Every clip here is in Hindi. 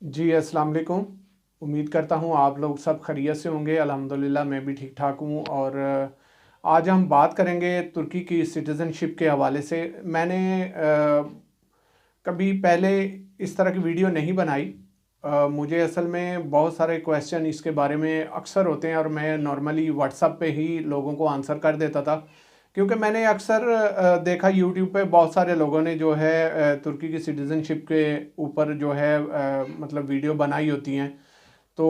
जी, अस्सलाम वालेकुम। उम्मीद करता हूँ आप लोग सब खैरियत से होंगे। अल्हम्दुलिल्लाह मैं भी ठीक ठाक हूँ। और आज हम बात करेंगे तुर्की की सिटीज़नशिप के हवाले से। मैंने कभी पहले इस तरह की वीडियो नहीं बनाई। मुझे असल में बहुत सारे क्वेश्चन इसके बारे में अक्सर होते हैं और मैं नॉर्मली व्हाट्सएप पे ही लोगों को आंसर कर देता था, क्योंकि मैंने अक्सर देखा यूट्यूब पे बहुत सारे लोगों ने जो है तुर्की की सिटीज़नशिप के ऊपर जो है मतलब वीडियो बनाई होती हैं। तो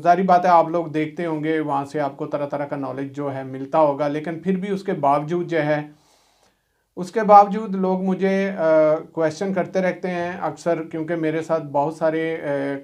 ज़ाहिर बात है आप लोग देखते होंगे, वहाँ से आपको तरह तरह का नॉलेज जो है मिलता होगा। लेकिन फिर भी उसके बावजूद लोग मुझे क्वेश्चन करते रहते हैं अक्सर, क्योंकि मेरे साथ बहुत सारे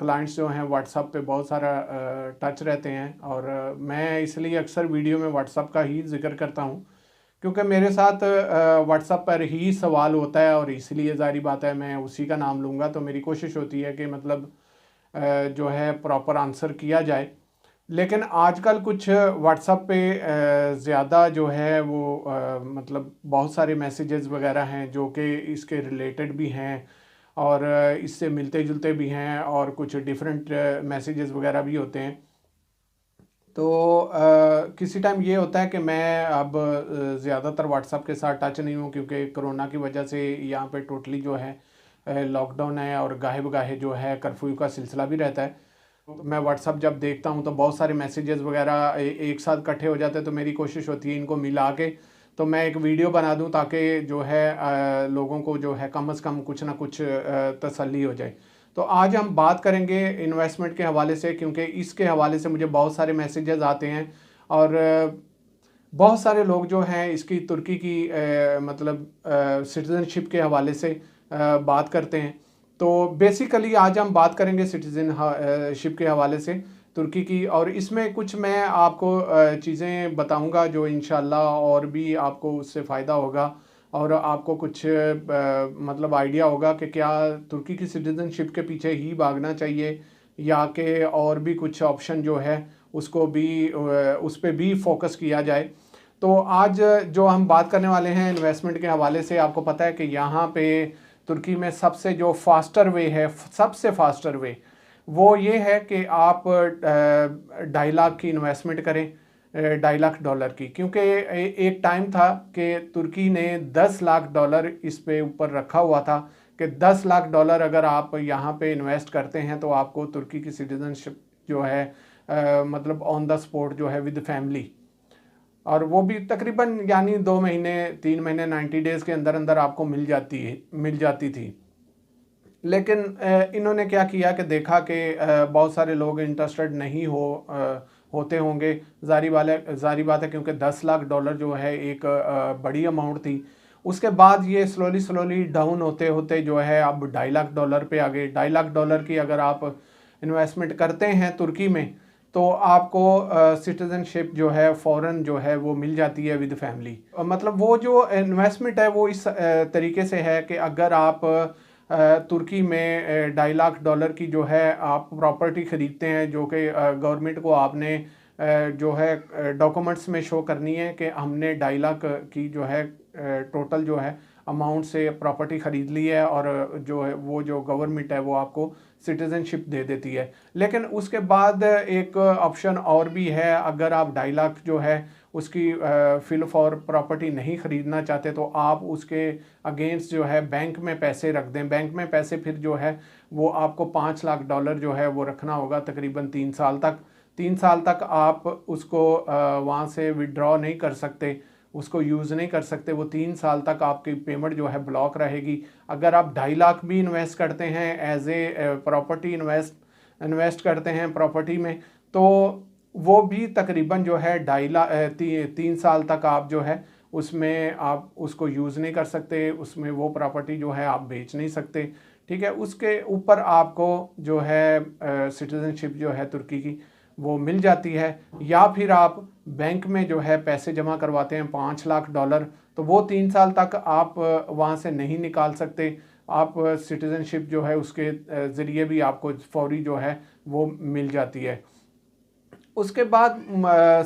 क्लाइंट्स जो हैं व्हाट्सएप पे बहुत सारा टच रहते हैं। और मैं इसलिए अक्सर वीडियो में व्हाट्सएप का ही जिक्र करता हूँ, क्योंकि मेरे साथ व्हाट्सएप पर ही सवाल होता है और इसलिए ज़ाहिर बात है मैं उसी का नाम लूँगा। तो मेरी कोशिश होती है कि मतलब जो है प्रॉपर आंसर किया जाए। लेकिन आजकल कुछ व्हाट्सएप पे ज़्यादा जो है वो मतलब बहुत सारे मैसेजेस वगैरह हैं जो कि इसके रिलेटेड भी हैं और इससे मिलते जुलते भी हैं, और कुछ डिफरेंट मैसेजेस वगैरह भी होते हैं। तो किसी टाइम ये होता है कि मैं अब ज़्यादातर व्हाट्सएप के साथ टच नहीं हूँ, क्योंकि कोरोना की वजह से यहाँ पे टोटली जो है लॉकडाउन है और गाहे बगाहे जो है कर्फ्यू का सिलसिला भी रहता है। तो मैं व्हाट्सअप जब देखता हूँ तो बहुत सारे मैसेजेस वगैरह एक साथ इकट्ठे हो जाते हैं। तो मेरी कोशिश होती है इनको मिला के तो मैं एक वीडियो बना दूँ, ताकि जो है लोगों को जो है कम से कम कुछ ना कुछ तसल्ली हो जाए। तो आज हम बात करेंगे इन्वेस्टमेंट के हवाले से, क्योंकि इसके हवाले से मुझे बहुत सारे मैसेजेस आते हैं और बहुत सारे लोग जो हैं इसकी तुर्की की मतलब सिटीज़नशिप के हवाले से बात करते हैं। तो बेसिकली आज हम बात करेंगे सिटीज़नशिप के हवाले से तुर्की की, और इसमें कुछ मैं आपको चीज़ें बताऊंगा जो इंशाल्लाह और भी आपको उससे फ़ायदा होगा, और आपको कुछ मतलब आइडिया होगा कि क्या तुर्की की सिटीज़नशिप के पीछे ही भागना चाहिए या कि और भी कुछ ऑप्शन जो है उसको भी उस पर भी फोकस किया जाए। तो आज जो हम बात करने वाले हैं इन्वेस्टमेंट के हवाले से, आपको पता है कि यहाँ पे तुर्की में सबसे जो फास्टर वे है, सबसे फास्टर वे वो ये है कि आप 2.5 लाख की इन्वेस्टमेंट करें, 2.5 लाख डॉलर की। क्योंकि एक टाइम था कि तुर्की ने $10 लाख इस पे ऊपर रखा हुआ था कि $10 लाख अगर आप यहाँ पे इन्वेस्ट करते हैं तो आपको तुर्की की सिटीजनशिप जो है मतलब ऑन द स्पॉट जो है विद फैमिली, और वो भी तकरीबन यानी 2 महीने 3 महीने 90 डेज़ के अंदर अंदर आपको मिल जाती थी। लेकिन इन्होंने क्या किया कि देखा कि बहुत सारे लोग इंटरेस्टेड नहीं होते होंगे। जारी बात है, क्योंकि $10 लाख जो है एक बड़ी अमाउंट थी। उसके बाद ये स्लोली स्लोली डाउन होते होते जो है अब $2.5 लाख पे आ गए। $2.5 लाख की अगर आप इन्वेस्टमेंट करते हैं तुर्की में तो आपको सिटीजनशिप जो है फ़ौरन जो है वो मिल जाती है विद फैमिली। मतलब वो जो इन्वेस्टमेंट है वो इस तरीके से है कि अगर आप तुर्की में $2.5 लाख की जो है आप प्रॉपर्टी ख़रीदते हैं, जो कि गवर्नमेंट को आपने जो है डॉक्यूमेंट्स में शो करनी है कि हमने 2.5 लाख की जो है टोटल जो है अमाउंट से प्रॉपर्टी ख़रीद ली है, और जो है वो जो गवर्नमेंट है वो आपको सिटीज़नशिप दे देती है। लेकिन उसके बाद एक ऑप्शन और भी है, अगर आप 2.5 लाख जो है उसकी फिल फॉर प्रॉपर्टी नहीं ख़रीदना चाहते तो आप उसके अगेंस्ट जो है बैंक में पैसे रख दें। बैंक में पैसे फिर जो है वो आपको $5 लाख जो है वो रखना होगा तकरीबन 3 साल तक। 3 साल तक आप उसको वहाँ से विड्रॉ नहीं कर सकते, उसको यूज़ नहीं कर सकते। वो 3 साल तक आपकी पेमेंट जो है ब्लॉक रहेगी। अगर आप 2.5 लाख भी इन्वेस्ट करते हैं एज ए प्रॉपर्टी इन्वेस्ट करते हैं प्रॉपर्टी में, तो वो भी तकरीबन जो है 3 साल तक आप जो है उसमें आप उसको यूज़ नहीं कर सकते, उसमें वो प्रॉपर्टी जो है आप बेच नहीं सकते। ठीक है, उसके ऊपर आपको जो है सिटीज़नशिप जो है तुर्की की वो मिल जाती है। या फिर आप बैंक में जो है पैसे जमा करवाते हैं $5 लाख, तो वो 3 साल तक आप वहाँ से नहीं निकाल सकते। आप सिटीज़नशिप जो है उसके ज़रिए भी आपको फौरी जो है वो मिल जाती है। उसके बाद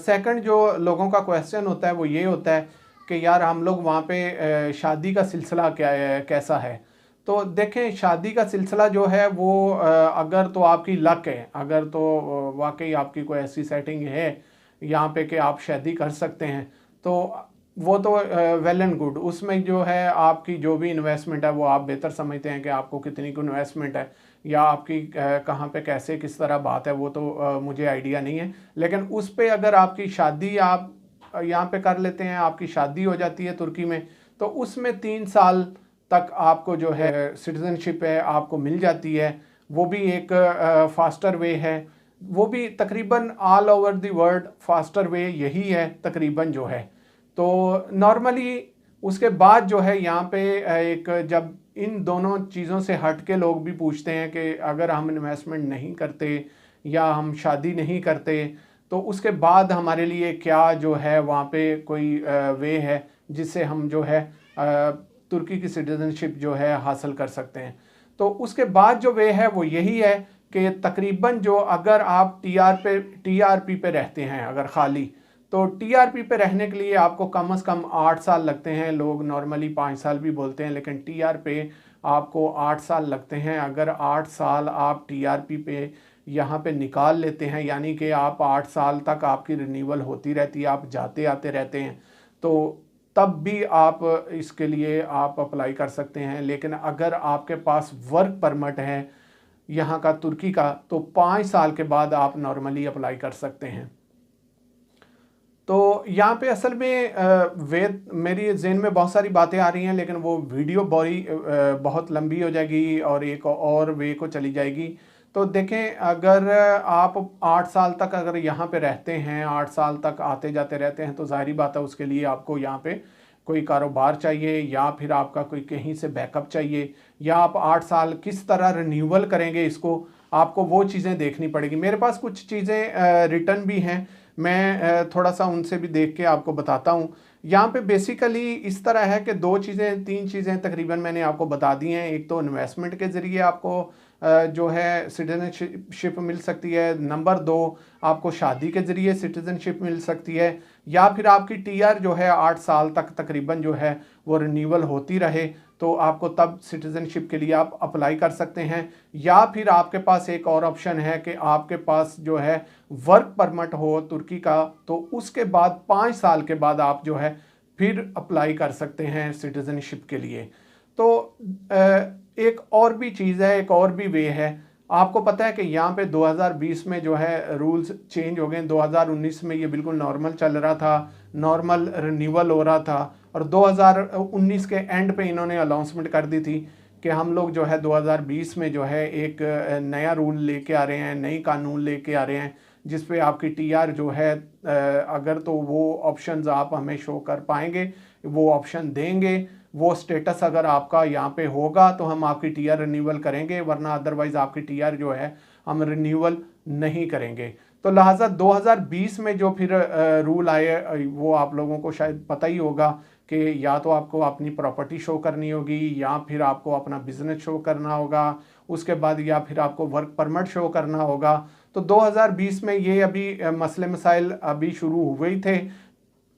सेकंड जो लोगों का क्वेश्चन होता है वो ये होता है कि यार हम लोग वहाँ पे शादी का सिलसिला क्या है, कैसा है। तो देखें, शादी का सिलसिला जो है वो अगर तो आपकी लक है, अगर तो वाकई आपकी कोई ऐसी सेटिंग है यहाँ पे कि आप शादी कर सकते हैं, तो वो तो वेल एंड गुड। उसमें जो है आपकी जो भी इन्वेस्टमेंट है वो आप बेहतर समझते हैं कि आपको कितनी की इन्वेस्टमेंट है या आपकी कहाँ पे कैसे किस तरह बात है, वो तो मुझे आइडिया नहीं है। लेकिन उस पे अगर आपकी शादी आप यहाँ पे कर लेते हैं, आपकी शादी हो जाती है तुर्की में, तो उसमें 3 साल तक आपको जो है सिटीजनशिप है आपको मिल जाती है। वो भी एक फास्टर वे है, वो भी तकरीबन all over the world faster way यही है तकरीबन जो है। तो नॉर्मली उसके बाद जो है यहाँ पे एक, जब इन दोनों चीज़ों से हट के लोग भी पूछते हैं कि अगर हम इन्वेस्टमेंट नहीं करते या हम शादी नहीं करते तो उसके बाद हमारे लिए क्या जो है वहाँ पे कोई वे है जिससे हम जो है तुर्की की सिटीजनशिप जो है हासिल कर सकते हैं। तो उसके बाद जो वे है वो यही है कि तकरीबन जो अगर आप टीआरपी पे रहते हैं अगर खाली, तो टीआरपी पे रहने के लिए आपको कम से कम 8 साल लगते हैं। लोग नॉर्मली 5 साल भी बोलते हैं, लेकिन टीआर पे आपको 8 साल लगते हैं। अगर 8 साल आप टीआरपी पे यहाँ पे निकाल लेते हैं, यानी कि आप 8 साल तक आपकी रिन्यूअल होती रहती है, आप जाते आते रहते हैं, तो तब भी आप इसके लिए आप अप्लाई कर सकते हैं। लेकिन अगर आपके पास वर्क परमिट है यहाँ का तुर्की का, तो 5 साल के बाद आप नॉर्मली अप्लाई कर सकते हैं। तो यहाँ पे असल में मेरी जेहन में बहुत सारी बातें आ रही हैं, लेकिन वो वीडियो बहुत लंबी हो जाएगी और एक और वे को चली जाएगी। तो देखें, अगर आप 8 साल तक अगर यहाँ पे रहते हैं, 8 साल तक आते जाते रहते हैं, तो ज़ाहिरी बात है उसके लिए आपको यहाँ पे कोई कारोबार चाहिए या फिर आपका कोई कहीं से बैकअप चाहिए, या आप 8 साल किस तरह रिन्यूअल करेंगे इसको, आपको वो चीज़ें देखनी पड़ेगी। मेरे पास कुछ चीज़ें रिटर्न भी हैं, मैं थोड़ा सा उनसे भी देख के आपको बताता हूँ। यहाँ पे बेसिकली इस तरह है कि 3 चीज़ें तकरीबन मैंने आपको बता दी हैं। एक तो इन्वेस्टमेंट के ज़रिए आपको जो है सिटीजनशिप मिल सकती है। नंबर 2, आपको शादी के ज़रिए सिटीजनशिप मिल सकती है, या फिर आपकी टीआर जो है 8 साल तक तकरीबन जो है वो रिन्यूअल होती रहे, तो आपको तब सिटीजनशिप के लिए आप अप्लाई कर सकते हैं। या फिर आपके पास एक और ऑप्शन है कि आपके पास जो है वर्क परमिट हो तुर्की का, तो उसके बाद 5 साल के बाद आप जो है फिर अप्लाई कर सकते हैं सिटीजनशिप के लिए। तो एक और भी चीज़ है, एक और भी वे है। आपको पता है कि यहाँ पे 2020 में जो है रूल्स चेंज हो गए। 2019 में ये बिल्कुल नॉर्मल चल रहा था, नॉर्मल रिन्यूअल हो रहा था, और 2019 के एंड पे इन्होंने अनाउंसमेंट कर दी थी कि हम लोग जो है 2020 में जो है एक नया रूल लेके आ रहे हैं, नई कानून लेके आ रहे हैं, जिस पे आपकी टीआर जो है अगर तो वो ऑप्शंस आप हमें शो कर पाएंगे, वो ऑप्शन देंगे, वो स्टेटस अगर आपका यहाँ पे होगा तो हम आपकी टीआर रिन्यूअल करेंगे, वरना अदरवाइज़ आपकी टीआर जो है हम रिन्यूअल नहीं करेंगे। तो लिहाजा 2020 में जो फिर रूल आए वो आप लोगों को शायद पता ही होगा कि या तो आपको अपनी प्रॉपर्टी शो करनी होगी, या फिर आपको अपना बिजनेस शो करना होगा, उसके बाद या फिर आपको वर्क परमिट शो करना होगा। तो 2020 में ये अभी मसले मसाइल अभी शुरू हुए ही थे,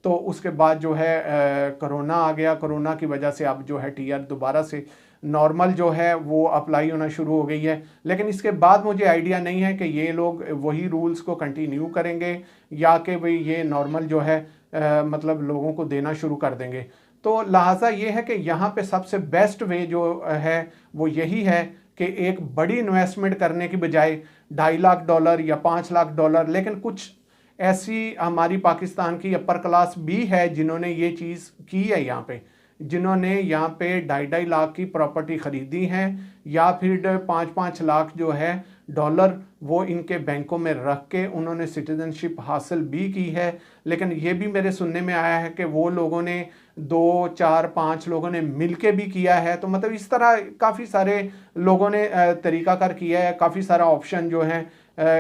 तो उसके बाद जो है कोरोना आ गया। कोरोना की वजह से अब जो है टीआर दोबारा से नॉर्मल जो है वो अप्लाई होना शुरू हो गई है। लेकिन इसके बाद मुझे आइडिया नहीं है कि ये लोग वही रूल्स को कंटिन्यू करेंगे या कि भाई ये नॉर्मल जो है मतलब लोगों को देना शुरू कर देंगे। तो लिहाजा ये है कि यहाँ पे सबसे बेस्ट वे जो है वो यही है कि एक बड़ी इन्वेस्टमेंट करने की बजाय $2.5 लाख या $5 लाख, लेकिन कुछ ऐसी हमारी पाकिस्तान की अपर क्लास भी है जिन्होंने ये चीज़ की है, यहाँ पे जिन्होंने यहाँ पे 2.5 लाख की प्रॉपर्टी ख़रीदी है, या फिर 5-5 लाख जो है डॉलर वो इनके बैंकों में रख के उन्होंने सिटीजनशिप हासिल भी की है। लेकिन ये भी मेरे सुनने में आया है कि वो लोगों ने 2-4-5 लोगों ने मिल के भी किया है। तो मतलब इस तरह काफ़ी सारे लोगों ने तरीक़ाकार किया है, काफ़ी सारा ऑप्शन जो है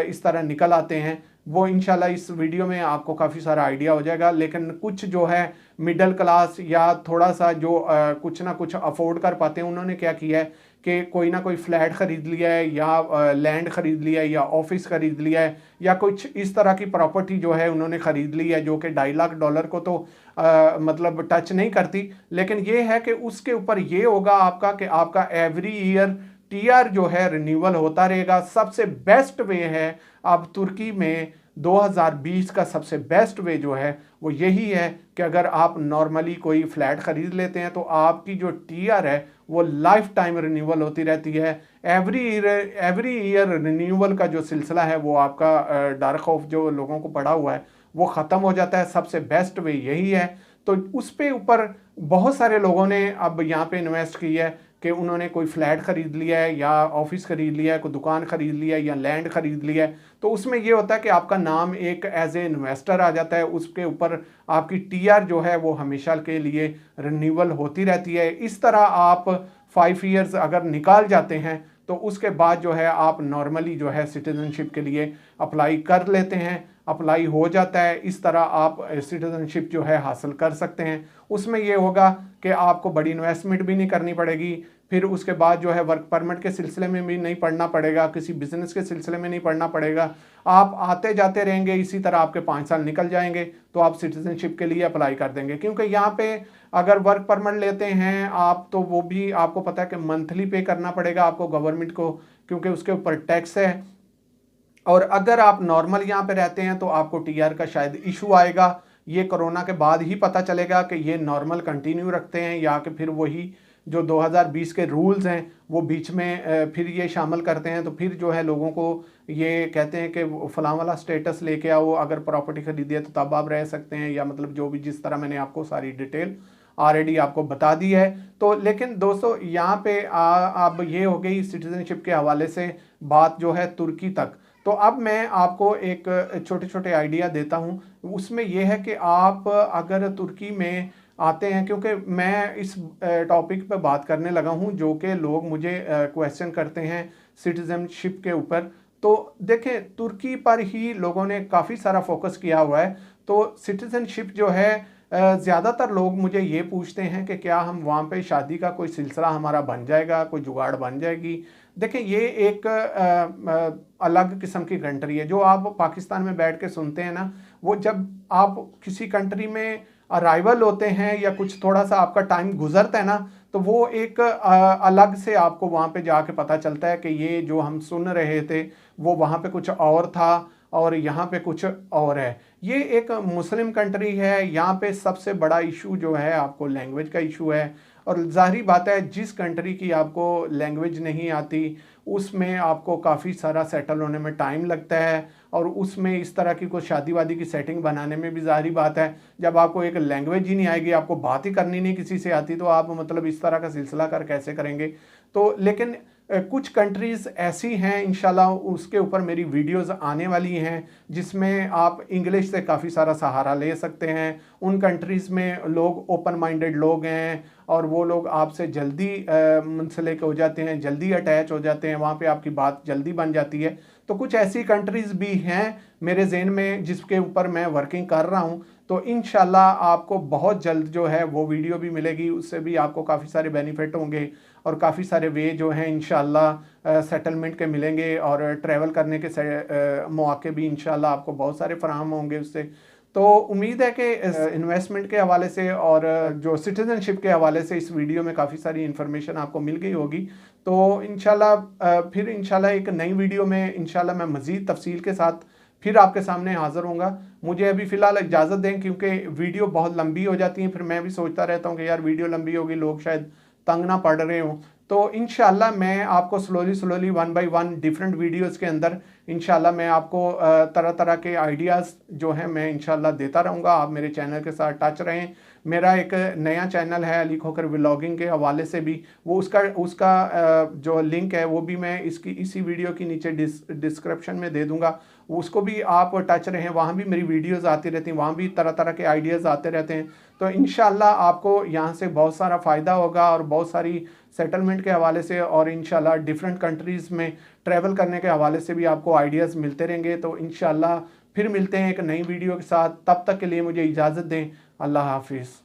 इस तरह निकल आते हैं। वो इंशाल्लाह इस वीडियो में आपको काफ़ी सारा आइडिया हो जाएगा। लेकिन कुछ जो है मिडिल क्लास या थोड़ा सा जो कुछ ना कुछ अफोर्ड कर पाते हैं, उन्होंने क्या किया है कि कोई ना कोई फ्लैट ख़रीद लिया है या लैंड ख़रीद लिया है या ऑफिस ख़रीद लिया है या कुछ इस तरह की प्रॉपर्टी जो है उन्होंने ख़रीद ली है जो कि $2.5 लाख को तो मतलब टच नहीं करती, लेकिन ये है कि उसके ऊपर ये होगा आपका कि आपका एवरी ईयर टीआर जो है रिन्यूअल होता रहेगा। सबसे बेस्ट वे है अब तुर्की में 2020 का सबसे बेस्ट वे जो है वो यही है कि अगर आप नॉर्मली कोई फ्लैट ख़रीद लेते हैं तो आपकी जो टीआर है वो लाइफ टाइम रिन्यूअल होती रहती है। एवरी ईयर रिन्यूअल का जो सिलसिला है वो आपका डर खौफ जो लोगों को पड़ा हुआ है वो ख़त्म हो जाता है। सबसे बेस्ट वे यही है। तो उस पे ऊपर बहुत सारे लोगों ने अब यहाँ पे इन्वेस्ट किया है कि उन्होंने कोई फ्लैट ख़रीद लिया है या ऑफिस ख़रीद लिया है, कोई दुकान ख़रीद लिया है या लैंड ख़रीद लिया है। तो उसमें ये होता है कि आपका नाम एक एज ए इन्वेस्टर आ जाता है, उसके ऊपर आपकी टीआर जो है वो हमेशा के लिए रिन्यूअल होती रहती है। इस तरह आप 5 ईयर्स अगर निकाल जाते हैं तो उसके बाद जो है आप नॉर्मली जो है सिटीज़नशिप के लिए अप्लाई कर लेते हैं, अप्लाई हो जाता है। इस तरह आप सिटीज़नशिप जो है हासिल कर सकते हैं। उसमें ये होगा कि आपको बड़ी इन्वेस्टमेंट भी नहीं करनी पड़ेगी, फिर उसके बाद जो है वर्क परमिट के सिलसिले में भी नहीं पढ़ना पड़ेगा, किसी बिजनेस के सिलसिले में नहीं पढ़ना पड़ेगा। आप आते जाते रहेंगे, इसी तरह आपके 5 साल निकल जाएंगे तो आप सिटीजनशिप के लिए अप्लाई कर देंगे। क्योंकि यहाँ पे अगर वर्क परमिट लेते हैं आप तो वो भी आपको पता है कि मंथली पे करना पड़ेगा आपको गवर्नमेंट को, क्योंकि उसके ऊपर टैक्स है। और अगर आप नॉर्मल यहाँ पे रहते हैं तो आपको टीआर का शायद इशू आएगा, ये कोरोना के बाद ही पता चलेगा कि ये नॉर्मल कंटिन्यू रखते हैं या कि फिर वही जो 2020 के रूल्स हैं वो बीच में फिर ये शामिल करते हैं। तो फिर जो है लोगों को ये कहते हैं कि फलां वाला स्टेटस लेके आओ, अगर प्रॉपर्टी खरीदी है तो तब आप रह सकते हैं, या मतलब जो भी जिस तरह मैंने आपको सारी डिटेल ऑलरेडी आपको बता दी है। तो लेकिन दोस्तों यहाँ पे अब ये हो गई सिटीजनशिप के हवाले से बात जो है तुर्की तक। तो अब मैं आपको एक छोटे छोटे आइडिया देता हूँ। उसमें यह है कि आप अगर तुर्की में आते हैं, क्योंकि मैं इस टॉपिक पर बात करने लगा हूँ जो कि लोग मुझे क्वेश्चन करते हैं सिटीजनशिप के ऊपर। तो देखें तुर्की पर ही लोगों ने काफ़ी सारा फोकस किया हुआ है। तो सिटीजनशिप जो है ज़्यादातर लोग मुझे ये पूछते हैं कि क्या हम वहाँ पे शादी का कोई सिलसिला हमारा बन जाएगा, कोई जुगाड़ बन जाएगी। देखें ये एक अलग किस्म की कंट्री है। जो आप पाकिस्तान में बैठ के सुनते हैं ना, वो जब आप किसी कंट्री में अराइवल होते हैं या कुछ थोड़ा सा आपका टाइम गुजरता है ना, तो वो एक अलग से आपको वहाँ पे जाके पता चलता है कि ये जो हम सुन रहे थे वो वहाँ पे कुछ और था और यहाँ पे कुछ और है। ये एक मुस्लिम कंट्री है, यहाँ पे सबसे बड़ा इशू जो है आपको लैंग्वेज का इशू है। और जाहिर बात है जिस कंट्री की आपको लैंग्वेज नहीं आती उसमें आपको काफ़ी सारा सेटल होने में टाइम लगता है, और उसमें इस तरह की कोई शादी वादी की सेटिंग बनाने में भी जाहिर बात है जब आपको एक लैंग्वेज ही नहीं आएगी, आपको बात ही करनी नहीं किसी से आती, तो आप मतलब इस तरह का सिलसिला कर कैसे करेंगे। तो लेकिन कुछ कंट्रीज़ ऐसी हैं इंशाल्लाह उसके ऊपर मेरी वीडियोस आने वाली हैं जिसमें आप इंग्लिश से काफ़ी सारा सहारा ले सकते हैं। उन कंट्रीज़ में लोग ओपन माइंडेड लोग हैं और वो लोग आपसे जल्दी मुंसलिक हो जाते हैं, जल्दी अटैच हो जाते हैं, वहाँ पे आपकी बात जल्दी बन जाती है। तो कुछ ऐसी कंट्रीज़ भी हैं मेरे ज़हन में जिसके ऊपर मैं वर्किंग कर रहा हूँ। तो इंशाल्लाह आपको बहुत जल्द जो है वो वीडियो भी मिलेगी, उससे भी आपको काफ़ी सारे बेनिफिट होंगे और काफ़ी सारे वे जो हैं इंशाल्लाह सेटलमेंट के मिलेंगे और ट्रैवल करने के मौके भी इंशाल्लाह आपको बहुत सारे फराहम होंगे उससे। तो उम्मीद है कि इन्वेस्टमेंट के हवाले से और जो सिटीजनशिप के हवाले से इस वीडियो में काफ़ी सारी इन्फॉर्मेशन आपको मिल गई होगी। तो इंशाल्लाह फिर इंशाल्लाह एक नई वीडियो में इंशाल्लाह मैं मज़ीद तफसील के साथ फिर आपके सामने हाज़िर होऊंगा। मुझे अभी फ़िलहाल इजाज़त दें क्योंकि वीडियो बहुत लंबी हो जाती है, फिर मैं भी सोचता रहता हूँ कि यार वीडियो लंबी होगी, लोग शायद तंग ना पड़ रहे हों। तो इंशाल्लाह मैं आपको स्लोली 1 बाय 1 डिफरेंट वीडियोस के अंदर इंशाल्लाह मैं आपको तरह तरह के आइडियाज़ जो हैं मैं इंशाल्लाह देता रहूँगा। आप मेरे चैनल के साथ टच रहें। मेरा एक नया चैनल है अली खोकर व्लॉगिंग के हवाले से भी, वो उसका जो लिंक है वो भी मैं इसी वीडियो की नीचे डिस्क्रिप्शन में दे दूँगा। उसको भी आप टच रहें, वहाँ भी मेरी वीडियोज़ आती रहती हैं, वहाँ भी तरह तरह के आइडियाज़ आते रहते हैं। तो इंशाल्लाह आपको यहाँ से बहुत सारा फ़ायदा होगा और बहुत सारी सेटलमेंट के हवाले से और इंशाल्लाह डिफरेंट कंट्रीज़ में ट्रैवल करने के हवाले से भी आपको आइडियाज़ मिलते रहेंगे। तो इंशाल्लाह फिर मिलते हैं एक नई वीडियो के साथ, तब तक के लिए मुझे इजाज़त दें। अल्लाह हाफिज़।